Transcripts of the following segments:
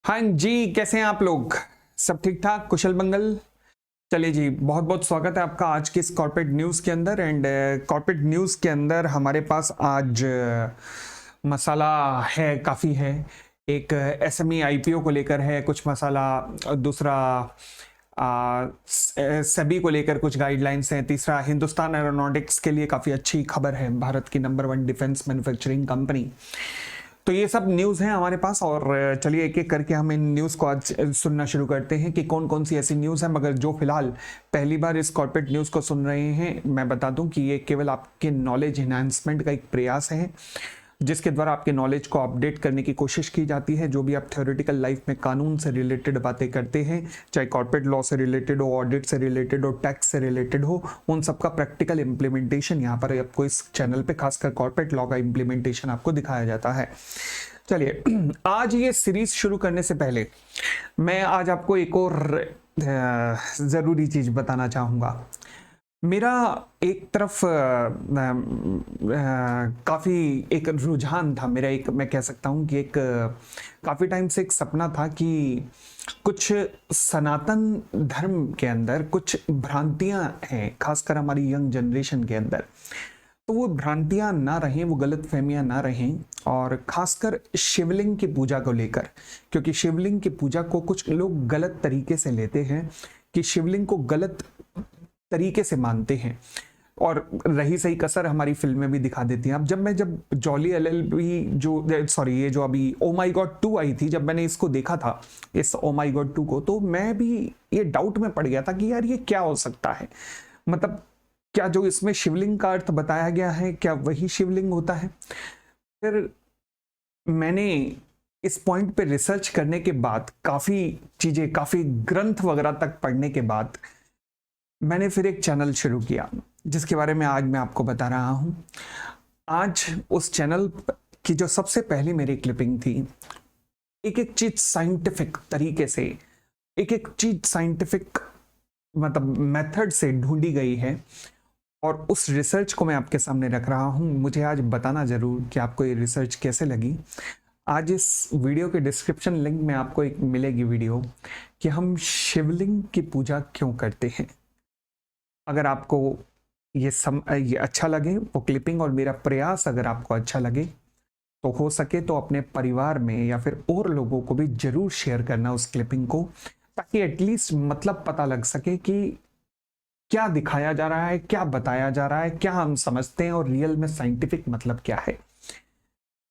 हाँ जी, कैसे हैं आप लोग? सब ठीक ठाक, कुशल मंगल। चलिए जी, बहुत बहुत स्वागत है आपका आज के इस कॉर्पोरेट न्यूज़ के अंदर। एंड कॉर्पोरेट न्यूज़ के अंदर हमारे पास आज मसाला है, काफ़ी है। एक एसएमई आईपीओ को लेकर है कुछ मसाला, दूसरा सेबी को लेकर कुछ गाइडलाइंस हैं, तीसरा हिंदुस्तान एरोनॉटिक्स के लिए काफ़ी अच्छी खबर है, भारत की नंबर 1 डिफेंस मैन्युफैक्चरिंग कंपनी। तो ये सब न्यूज़ हैं हमारे पास और चलिए एक एक करके हम इन न्यूज़ को आज सुनना शुरू करते हैं कि कौन कौन सी ऐसी न्यूज़ है। मगर जो फिलहाल पहली बार इस कॉर्पोरेट न्यूज़ को सुन रहे हैं, मैं बता दूं कि ये केवल आपके नॉलेज इन्हांसमेंट का एक प्रयास है, जिसके द्वारा आपके नॉलेज को अपडेट करने की कोशिश की जाती है। जो भी आप थ्योरेटिकल लाइफ में कानून से रिलेटेड बातें करते हैं, चाहे कॉर्पोरेट लॉ से रिलेटेड हो, ऑडिट से रिलेटेड हो, टैक्स से रिलेटेड हो, उन सबका प्रैक्टिकल इम्प्लीमेंटेशन यहाँ पर आपको इस चैनल पे खासकर कॉर्पोरेट लॉ का इम्प्लीमेंटेशन आपको दिखाया जाता है। चलिए, आज ये सीरीज शुरू करने से पहले मैं आज आपको एक और ज़रूरी चीज़ बताना चाहूँगा। मेरा एक तरफ काफ़ी एक रुझान था, मेरा एक, मैं कह सकता हूँ कि एक काफ़ी टाइम से एक सपना था कि कुछ सनातन धर्म के अंदर कुछ भ्रांतियाँ हैं, खासकर हमारी यंग जनरेशन के अंदर। तो वो भ्रांतियां ना रहें, वो गलत फहमियां ना रहें, और खासकर शिवलिंग की पूजा को लेकर, क्योंकि शिवलिंग की पूजा को कुछ लोग गलत तरीके से लेते हैं, कि शिवलिंग को गलत तरीके से मानते हैं, और रही सही कसर हमारी फिल्में भी दिखा देती हैं। अब जब जॉली एलएलबी जो सॉरी ये जो अभी ओ माई गॉड 2 आई थी, जब मैंने इसको देखा था, इस ओ माई गॉड 2 को, तो मैं भी ये डाउट में पड़ गया था कि यार ये क्या हो सकता है। मतलब क्या जो इसमें शिवलिंग का अर्थ बताया गया है, क्या वही शिवलिंग होता है? फिर मैंने इस पॉइंट पे रिसर्च करने के बाद, काफी चीजें, काफी ग्रंथ वगैरह तक पढ़ने के बाद, मैंने फिर एक चैनल शुरू किया, जिसके बारे में आज मैं आपको बता रहा हूं। आज उस चैनल की जो सबसे पहली मेरी क्लिपिंग थी, एक एक चीज साइंटिफिक तरीके से, एक एक चीज साइंटिफिक मतलब मेथड से ढूंढी गई है, और उस रिसर्च को मैं आपके सामने रख रहा हूं। मुझे आज बताना जरूर कि आपको ये रिसर्च कैसे लगी। आज इस वीडियो के डिस्क्रिप्शन लिंक में आपको एक मिलेगी वीडियो, कि हम शिवलिंग की पूजा क्यों करते हैं। अगर आपको ये अच्छा लगे, वो क्लिपिंग, और मेरा प्रयास अगर आपको अच्छा लगे, तो हो सके तो अपने परिवार में या फिर और लोगों को भी जरूर शेयर करना उस क्लिपिंग को, ताकि एटलीस्ट मतलब पता लग सके कि क्या दिखाया जा रहा है, क्या बताया जा रहा है, क्या हम समझते हैं, और रियल में साइंटिफिक मतलब क्या है।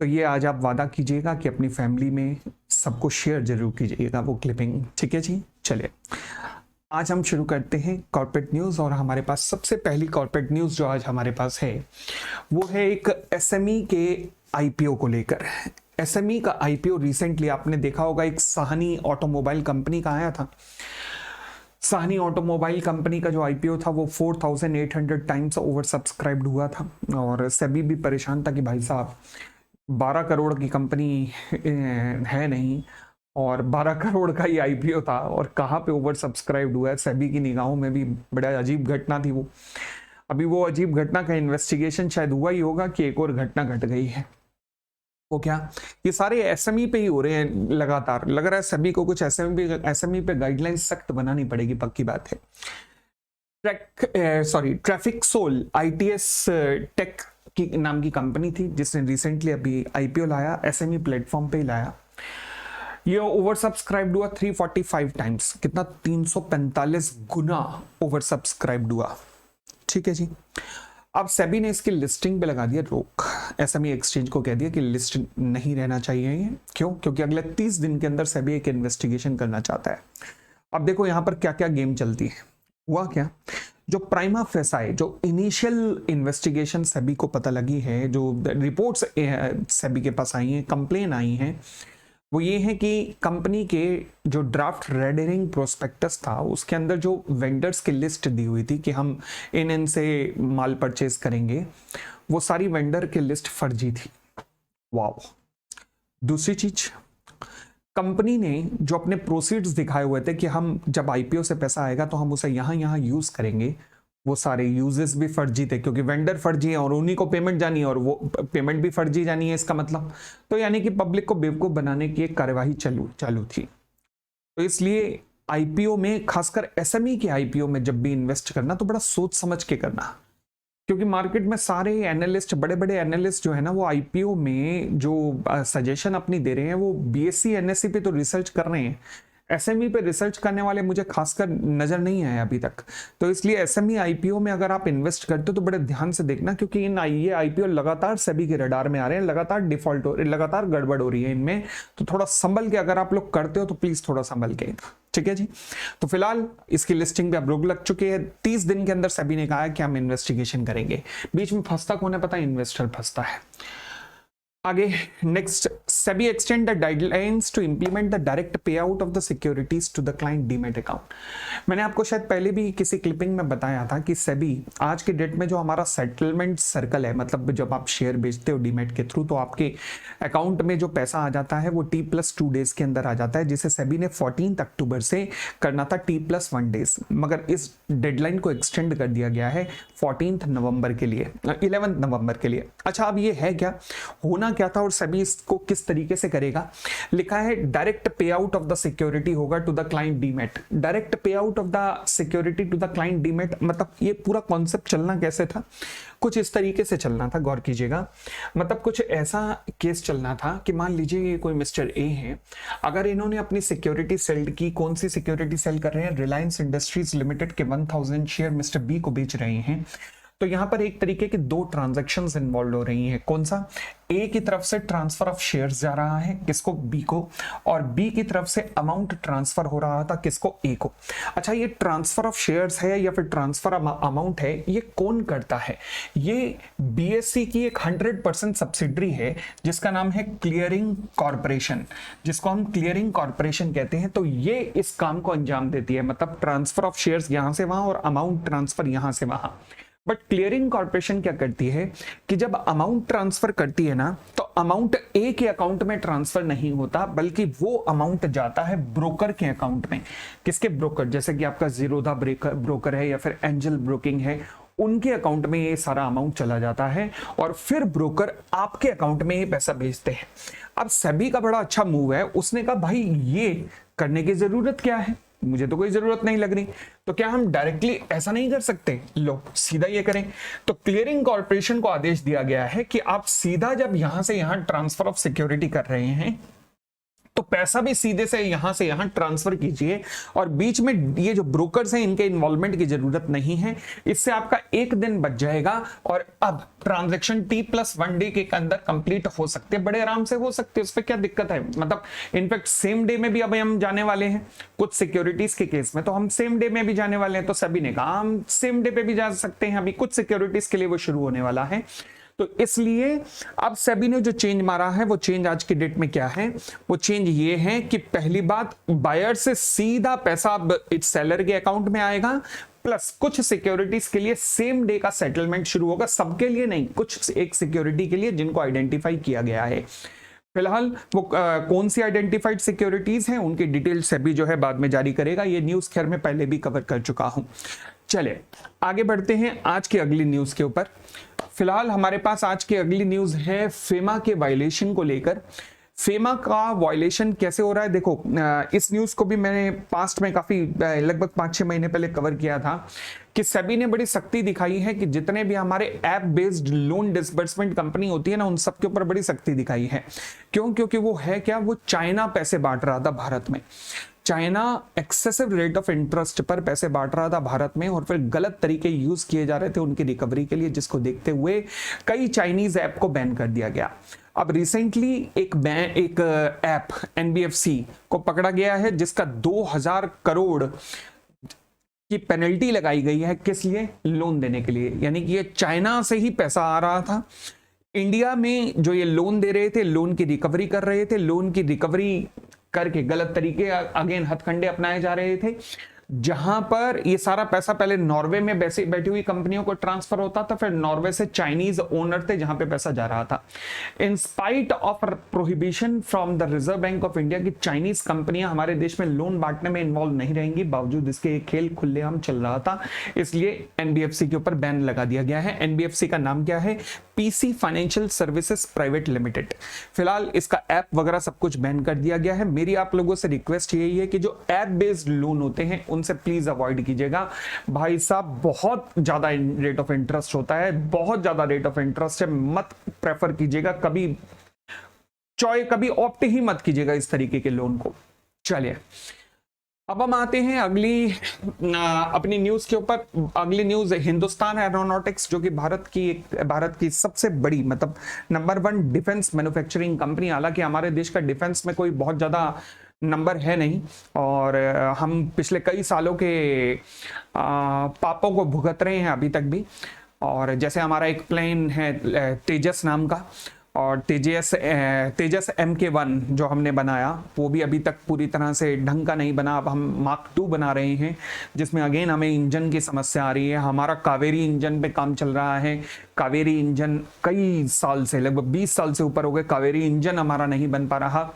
तो ये आज आप वादा कीजिएगा कि अपनी फैमिली में सबको शेयर जरूर कीजिएगा वो क्लिपिंग, ठीक है जी। चलिए, आज हम शुरू करते हैं कॉर्पोरेट न्यूज़, और हमारे पास सबसे पहली कॉर्पोरेट न्यूज़ जो आज हमारे पास है, वो है एक एसएमई के आईपीओ को लेकर। एसएमई का आईपीओ रिसेंटली आपने देखा होगा, एक साहनी ऑटोमोबाइल कंपनी का आया था। साहनी ऑटोमोबाइल कंपनी का जो आईपीओ था, वो 4800 टाइम्स ओवर सब्सक्राइब्ड हुआ था, और सेबी भी परेशान था कि भाई साहब 12 करोड़ की कंपनी है नहीं, और 12 करोड़ का ही आईपीओ था, और कहाँ पे ओवर सब्सक्राइब्ड हुआ है। सेबी की निगाहों में भी बड़ा अजीब घटना थी वो। अभी वो अजीब घटना का इन्वेस्टिगेशन शायद हुआ ही होगा कि एक और घटना घट गई है। वो क्या, ये सारे एसएमई पे ही हो रहे हैं लगातार। लग रहा है सभी को कुछ एसएमई पे गाइडलाइन सख्त बनानी पड़ेगी, पक्की बात है। ट्रैफिक सोल आईटीएस टेक की नाम की कंपनी थी, जिसने रिसेंटली अभी आईपीओ लाया, एसएमई प्लेटफॉर्म पे ही लाया। ये ओवर सब्सक्राइब्ड हुआ 345 टाइम्स, कितना 345 गुना ओवर सब्सक्राइब्ड हुआ, ठीक है जी। अब सेबी ने इसकी लिस्टिंग पे लगा दिया रोक, एसएमई एक्सचेंज को कह दिया कि लिस्ट नहीं रहना चाहिए ये। क्यों? क्योंकि अगले 30 दिन के अंदर सेबी एक इन्वेस्टिगेशन करना चाहता है। अब देखो यहां पर क्या क्या गेम चलती है। हुआ क्या, जो प्राइमा फेसाई, जो इनिशियल इन्वेस्टिगेशन सेबी को पता लगी है, जो रिपोर्ट्स सेबी के पास आई हैं, कंप्लेन आई हैं, वो ये है कि कंपनी के जो ड्राफ्ट रेड हेरिंग प्रोस्पेक्टस था, उसके अंदर जो वेंडर्स की लिस्ट दी हुई थी कि हम इन से माल परचेज करेंगे, वो सारी वेंडर की लिस्ट फर्जी थी। वाओ। दूसरी चीज, कंपनी ने जो अपने प्रोसीड्स दिखाए हुए थे कि हम जब आईपीओ से पैसा आएगा तो हम उसे यहां यहां यूज करेंगे, वो सारे यूजेस भी फर्जी थे, क्योंकि वेंडर फर्जी है और उन्हीं को पेमेंट जानी है और वो पेमेंट भी फर्जी जानी है, इसका मतलब तो यानी कि पब्लिक को बेवकूफ बनाने की एक कार्यवाही चालू थी। तो इसलिए आईपीओ में, खासकर एसएमई के आईपीओ में जब भी इन्वेस्ट करना तो बड़ा सोच समझ के करना, क्योंकि मार्केट में सारे एनालिस्ट, बड़े बड़े एनालिस्ट जो है ना, वो आईपीओ में जो सजेशन अपनी दे रहे हैं वो बीएससी एनएससी पे तो रिसर्च कर रहे हैं, एसएमई पे रिसर्च करने वाले मुझे खासकर नजर नहीं आए अभी तक। तो इसलिए एसएमई आईपीओ में अगर आप इन्वेस्ट करते हो तो बड़े ध्यान से देखना, क्योंकि ये आईपीओ लगातार सेबी के रडार में आ रहे हैं, लगातार डिफॉल्ट हो रही, लगातार गड़बड़ हो रही है इनमें। तो थोड़ा संभल के अगर आप लोग करते हो तो प्लीज थोड़ा संभल के, ठीक है जी। तो फिलहाल इसकी लिस्टिंग पे अब रोक लग चुकी है, 30 दिन के अंदर सेबी ने कहा है कि हम इन्वेस्टिगेशन करेंगे। बीच में फंसता कौन है पता है? इन्वेस्टर फंसता है। आगे next, SEBI extend the guidelines to implement the direct pay out of the securities to the client demat account. मैंने आपको शायद पहले भी किसी क्लिपिंग में बताया था कि सेबी आज के डेट में जो हमारा सेटलमेंट सर्कल है, मतलब जब आप शेयर बेचते हो डीमैट के थ्रू तो आपके अकाउंट में जो पैसा आ जाता है वो T+2 डेज के अंदर आ जाता है, जिसे सेबी ने 14 अक्टूबर से करना था T+1 डेज, मगर इस डेडलाइन को एक्सटेंड कर दिया गया है 14 नवंबर के लिए, 11 नवंबर के लिए। अच्छा, अब ये है क्या, होना क्या था और सेबी इसको किस तरीके से करेगा? लिखा है direct pay out of the security होगा to the client demat. Direct pay out of the security to the client demat, मतलब ये पूरा कॉन्सेप्ट चलना कैसे था? कुछ इस तरीके से चलना था, गौर कीजिएगा। मतलब कुछ ऐसा केस चलना था कि मान लीजिए ये कोई मिस्टर ए है, अगर इन्होंने अपनी सिक्योरिटी सेल की, कौन सी सिक्योरिटी सेल कर रहे हैं? रिलायंस इंडस्ट्रीज लिमिटेड के 1000 शेयर मिस्टर बी को बेच रहे हैं। तो यहां पर एक तरीके की दो ट्रांजैक्शंस इन्वॉल्व हो रही हैं। कौन सा? ए की तरफ से ट्रांसफर ऑफ शेयर्स जा रहा है, किसको? बी को, और बी की तरफ से अमाउंट ट्रांसफर हो रहा था, किसको? ए को। अच्छा, ये ट्रांसफर ऑफ शेयर्स है या फिर ट्रांसफर अमाउंट है, ये कौन करता है? ये बीएससी की एक 100% सब्सिडरी है जिसका नाम है क्लियरिंग कॉर्पोरेशन, जिसको हम क्लियरिंग कॉर्पोरेशन कहते हैं। तो ये इस काम को अंजाम देती है, मतलब ट्रांसफर ऑफ शेयर्स यहां से वहां और अमाउंट ट्रांसफर यहां से वहां। बट क्लियरिंग कॉर्पोरेशन क्या करती है कि जब अमाउंट ट्रांसफर करती है ना, तो अमाउंट ए के अकाउंट में ट्रांसफर नहीं होता, बल्कि वो अमाउंट जाता है ब्रोकर के अकाउंट में। किसके? ब्रोकर, जैसे कि आपका जीरोधा ब्रोकर है या फिर एंजल ब्रोकिंग है, उनके अकाउंट में ये सारा अमाउंट चला जाता है और फिर ब्रोकर आपके अकाउंट में ये पैसा भेजते हैं। अब सेबी का बड़ा अच्छा मूव है, उसने कहा भाई ये करने की जरूरत क्या है, मुझे तो कोई जरूरत नहीं लग रही, तो क्या हम डायरेक्टली ऐसा नहीं कर सकते? लो सीधा ये करें। तो क्लियरिंग कॉर्पोरेशन को आदेश दिया गया है कि आप सीधा जब यहां से यहां ट्रांसफर ऑफ सिक्योरिटी कर रहे हैं तो पैसा भी सीधे से यहां ट्रांसफर कीजिए, और बीच में ये जो ब्रोकर्स हैं इनके इन्वॉल्वमेंट की जरूरत नहीं है। इससे आपका एक दिन बच जाएगा और अब ट्रांजैक्शन T+1 डे के अंदर कंप्लीट हो सकते हैं, बड़े आराम से हो सकते हैं, उस पर क्या दिक्कत है? मतलब इनफैक्ट सेम डे में भी अब हम जाने वाले हैं, कुछ सिक्योरिटीज के केस में तो हम सेम डे में भी जाने वाले हैं। तो सेबी ने कहा हम सेम डे पे भी जा सकते हैं, अभी कुछ सिक्योरिटीज के लिए वो शुरू होने वाला है। तो इसलिए अब सेबी ने जो चेंज मारा है वो चेंज आज की डेट में क्या है? वो चेंज ये है कि पहली बात, बायर से सीधा पैसा अब इस सेलर के अकाउंट में आएगा, प्लस कुछ सिक्योरिटीज के लिए सेम डे का सेटलमेंट शुरू होगा, सबके लिए नहीं, कुछ एक सिक्योरिटी के लिए जिनको आइडेंटिफाई किया गया है। फिलहाल वो कौन सी आइडेंटिफाइड सिक्योरिटीज हैं उनकी डिटेल सेबी जो है बाद में जारी करेगा। ये न्यूज खैर में पहले भी कवर कर चुका हूं। चले आगे बढ़ते हैं आज की अगली न्यूज के ऊपर। फिलहाल हमारे पास आज की अगली न्यूज है फेमा के वायलेशन को लेकर। फेमा का वायलेशन कैसे हो रहा है? देखो, इस न्यूज को भी मैंने पास्ट में काफी लगभग 5-6 महीने पहले कवर किया था कि सेबी ने बड़ी सख्ती दिखाई है कि जितने भी हमारे app based loan disbursement company होती है ना, उन सब के ऊपर बड़ी सख्ती दिखाई है। क्यों? क्योंकि वो है क्या, वो चाइना पैसे बांट रहा था भारत में। China excessive rate of interest पर पैसे बांट रहा था भारत में और फिर गलत तरीके यूज किए जा रहे थे उनकी रिकवरी के लिए, जिसको देखते हुए कई चाइनीज ऐप को बैन कर दिया गया। अब रिसेंटली एक ऐप NBFC को पकड़ा गया है जिसका 2000 करोड़ की पेनल्टी लगाई गई है। किस लिए? लोन देने के लिए। यानी कि ये चाइना से ही पैसा आ रहा था, इंडिया में जो ये लोन दे रहे थे, लोन की रिकवरी कर रहे थे, लोन की रिकवरी करके गलत तरीके अगेन हथकंडे अपनाए जा रहे थे। जहां पर ये सारा पैसा पहले नॉर्वे में बैठी हुई कंपनियों को ट्रांसफर होता था, फिर नॉर्वे से चाइनीज ओनर थे जहां पे पैसा जा रहा था। In spite of prohibition from the reserve bank of India की चाइनीज कंपनियां हमारे देश में लोन बांटने में इन्वॉल्व नहीं रहेंगी, बावजूद इसके खेल खुलेआम चल रहा था, इसलिए एनबीएफसी के ऊपर बैन लगा दिया गया है। एनबीएफसी का नाम क्या है? PC financial services private limited. फिलहाल इसका ऐप वगैरह सब कुछ बैन कर दिया गया है। मेरी आप लोगों से रिक्वेस्ट यही है कि जो ऐप बेस्ड लोन होते हैं उनसे प्लीज अवॉइड कीजिएगा। भाई साहब बहुत ज्यादा रेट ऑफ इंटरेस्ट होता है, बहुत ज्यादा रेट ऑफ इंटरेस्ट है, मत प्रेफर कीजिएगा, कभी ऑप्ट ही मत कीजिएगा इस तरीके के लोन को। चलिए अब हम आते हैं अगली अपनी न्यूज के ऊपर। अगली न्यूज हिंदुस्तान एरोनॉटिक्स, जो कि भारत की सबसे बड़ी मतलब नंबर 1 डिफेंस मैन्युफैक्चरिंग कंपनी। हालांकि हमारे देश का डिफेंस में कोई बहुत ज्यादा नंबर है नहीं, और हम पिछले कई सालों के पापों को भुगत रहे हैं अभी तक भी। और जैसे हमारा एक प्लेन है तेजस नाम का, और तेजस MK1 जो हमने बनाया वो भी अभी तक पूरी तरह से ढंग का नहीं बना। अब हम मार्क 2 बना रहे हैं, जिसमें अगेन हमें इंजन की समस्या आ रही है। हमारा कावेरी इंजन पे काम चल रहा है। कावेरी इंजन कई साल से, लगभग 20 साल से ऊपर हो गए, कावेरी इंजन हमारा नहीं बन पा रहा।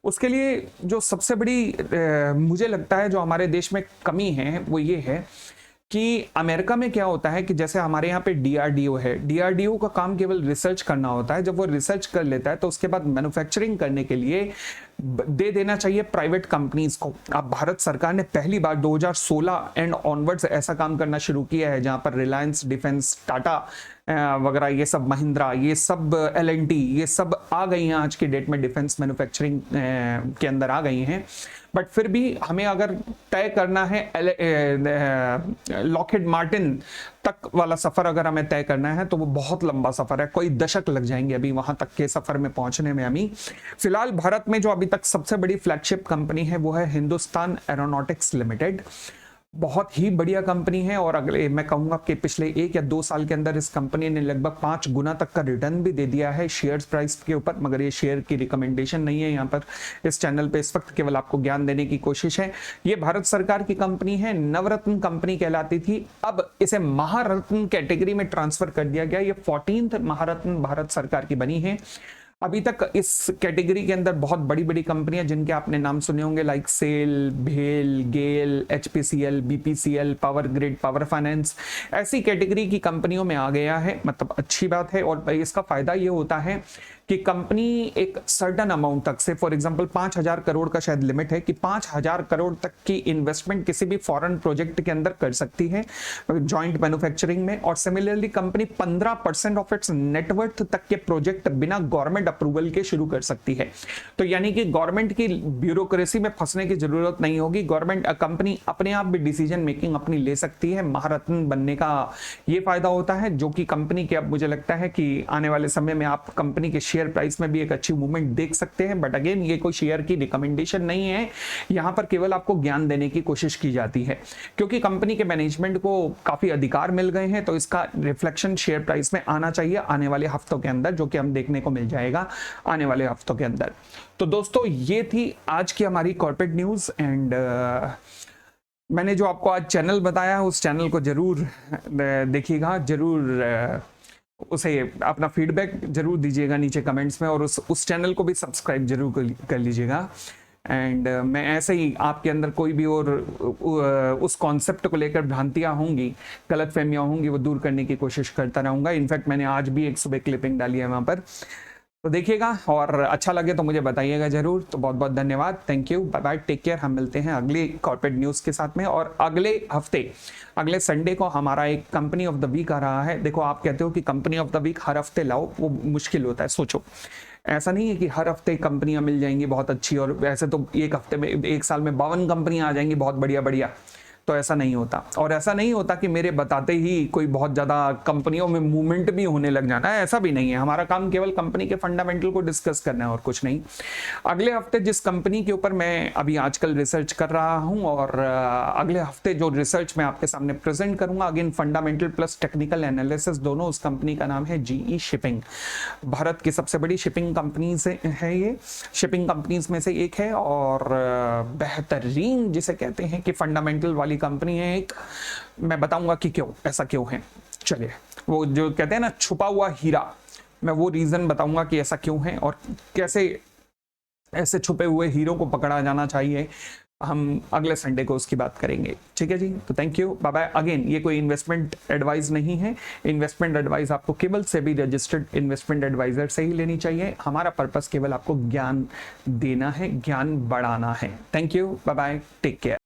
उसके लिए जो सबसे बड़ी मुझे लगता है जो हमारे देश में कमी है वो ये है कि अमेरिका में क्या होता है कि जैसे हमारे यहाँ पे डीआरडीओ है, डीआरडीओ का काम केवल रिसर्च करना होता है। जब वो रिसर्च कर लेता है तो उसके बाद मैन्युफैक्चरिंग करने के लिए दे देना चाहिए प्राइवेट कंपनीज को। अब भारत सरकार ने पहली बार 2016 एंड ऑनवर्ड्स ऐसा काम करना शुरू किया है, जहां पर रिलायंस डिफेंस, टाटा वगैरह, ये सब महिंद्रा, ये सब एल&टी, ये सब आ गई हैं आज की डेट में, डिफेंस मैन्युफैक्चरिंग के अंदर आ गई हैं। बट फिर भी हमें अगर तय करना है लॉकहीड मार्टिन तक वाला सफर अगर हमें तय करना है तो वो बहुत लंबा सफर है, कोई दशक लग जाएंगे अभी वहां तक के सफर में पहुंचने में हमें। फिलहाल भारत में जो अभी तक सबसे बड़ी फ्लैगशिप कंपनी है वो है हिंदुस्तान एरोनॉटिक्स लिमिटेड। बहुत ही बढ़िया कंपनी है, और अगले मैं कहूंगा कि पिछले 1 या 2 साल के अंदर इस कंपनी ने लगभग 5 गुना तक का रिटर्न भी दे दिया है शेयर प्राइस के ऊपर। मगर ये शेयर की रिकमेंडेशन नहीं है यहाँ पर इस चैनल पे, इस वक्त केवल आपको ज्ञान देने की कोशिश है। ये भारत सरकार की कंपनी है, नवरत्न कंपनी कहलाती थी, अब इसे महारत्न कैटेगरी में ट्रांसफर कर दिया गया। ये 14th महारत्न भारत सरकार की बनी है। अभी तक इस कैटेगरी के अंदर बहुत बड़ी बड़ी कंपनियां जिनके आपने नाम सुने होंगे, लाइक सेल, भेल, गेल, HPCL, BPCL, power grid, power finance, ऐसी कैटेगरी की कंपनियों में आ गया है। मतलब अच्छी बात है, और इसका फायदा ये होता है कि कंपनी एक सर्टन अमाउंट तक से, फॉर एग्जांपल 5000 करोड़ का शायद लिमिट है कि 5000 करोड़ तक की इन्वेस्टमेंट किसी भी फॉरेन प्रोजेक्ट के अंदर कर सकती है जॉइंट मैन्युफैक्चरिंग में। और similarly company 15% of its net worth तक के प्रोजेक्ट बिना गवर्नमेंट अप्रूवल के शुरू कर सकती है। तो यानी कि गवर्नमेंट की ब्यूरोक्रेसी में फंसने की जरूरत नहीं होगी, गवर्नमेंट कंपनी अपने आप भी डिसीजन मेकिंग अपनी ले सकती है। महारत्न बनने का ये फायदा होता है, जो कि कंपनी के अब मुझे लगता है कि आने वाले समय में आप कंपनी के शेयर प्राइस में भी एक अच्छी मूवमेंट देख सकते हैं। बट अगेन ये कोई शेयर की रिकमेंडेशन नहीं है, यहां पर केवल आपको ज्ञान देने की कोशिश की जाती है, क्योंकि कंपनी के मैनेजमेंट को काफी अधिकार मिल गए हैं। तो इसका रिफ्लेक्शन शेयर प्राइस में आना चाहिए आने वाले हफ्तों के अंदर, जो कि हम देखने को मिल जाएगा आने वाले हफ्तों के अंदर। तो दोस्तों ये थी आज की हमारी कॉर्पोरेट न्यूज, एंड मैंने जो आपको आज चैनल बताया उस चैनल को जरूर देखिएगा, जरूर उसे अपना फीडबैक जरूर दीजिएगा नीचे कमेंट्स में, और उस चैनल को भी सब्सक्राइब जरूर कर लीजिएगा। एंड मैं ऐसे ही आपके अंदर कोई भी और उस कॉन्सेप्ट को लेकर भ्रांतियां होंगी, गलतफहमियां होंगी, वो दूर करने की कोशिश करता रहूंगा। इनफैक्ट मैंने आज भी एक सुबह क्लिपिंग डाली है वहां पर, तो देखिएगा, और अच्छा लगे तो मुझे बताइएगा जरूर। तो बहुत बहुत धन्यवाद, thank you, bye bye, take care. हम मिलते हैं अगली कॉर्पोरेट न्यूज के साथ में, और अगले हफ्ते अगले संडे को हमारा एक कंपनी ऑफ द वीक आ रहा है। देखो आप कहते हो कि कंपनी ऑफ द वीक हर हफ्ते लाओ, वो मुश्किल होता है। सोचो ऐसा नहीं है कि हर हफ्ते कंपनियां मिल जाएंगी बहुत अच्छी, और ऐसे तो एक हफ्ते में, एक साल में 52 कंपनियां आ जाएंगी बहुत बढ़िया बढ़िया, तो ऐसा नहीं होता। और ऐसा नहीं होता कि मेरे बताते ही कोई बहुत ज्यादा कंपनियों में मूवमेंट भी होने लग जाना है, ऐसा भी नहीं है। हमारा काम केवल कंपनी के फंडामेंटल को डिस्कस करना है और कुछ नहीं। अगले हफ्ते जिस कंपनी के ऊपर मैं अभी आजकल रिसर्च कर रहा हूं, और अगले हफ्ते जो रिसर्च मैं आपके सामने प्रेजेंट करूंगा, again fundamental plus technical analysis दोनों, उस कंपनी का नाम है GE शिपिंग। भारत की सबसे बड़ी शिपिंग कंपनी से है, ये शिपिंग कंपनीज में से एक है, और बेहतरीन जिसे कहते हैं कि फंडामेंटल वाली वाली कंपनी है एक, मैं बताऊंगा कि क्यों, ऐसा क्यों है। चलिए, वो जो कहते हैं ना छुपा हुआ हीरा, मैं वो रीजन बताऊंगा कि ऐसा क्यों है और कैसे ऐसे छुपे हुए हीरो को पकड़ा जाना चाहिए। हम अगले संडे को उसकी बात करेंगे, ठीक है जी। तो thank you, bye bye. Again ये कोई इन्वेस्टमेंट एडवाइस नहीं है। इन्वेस्टमेंट एडवाइस आपको केवल सेबी रजिस्टर्ड इन्वेस्टमेंट एडवाइजर से ही लेनी चाहिए। हमारा पर्पस केवल आपको ज्ञान देना है, ज्ञान बढ़ाना है। Thank you, bye bye, take care.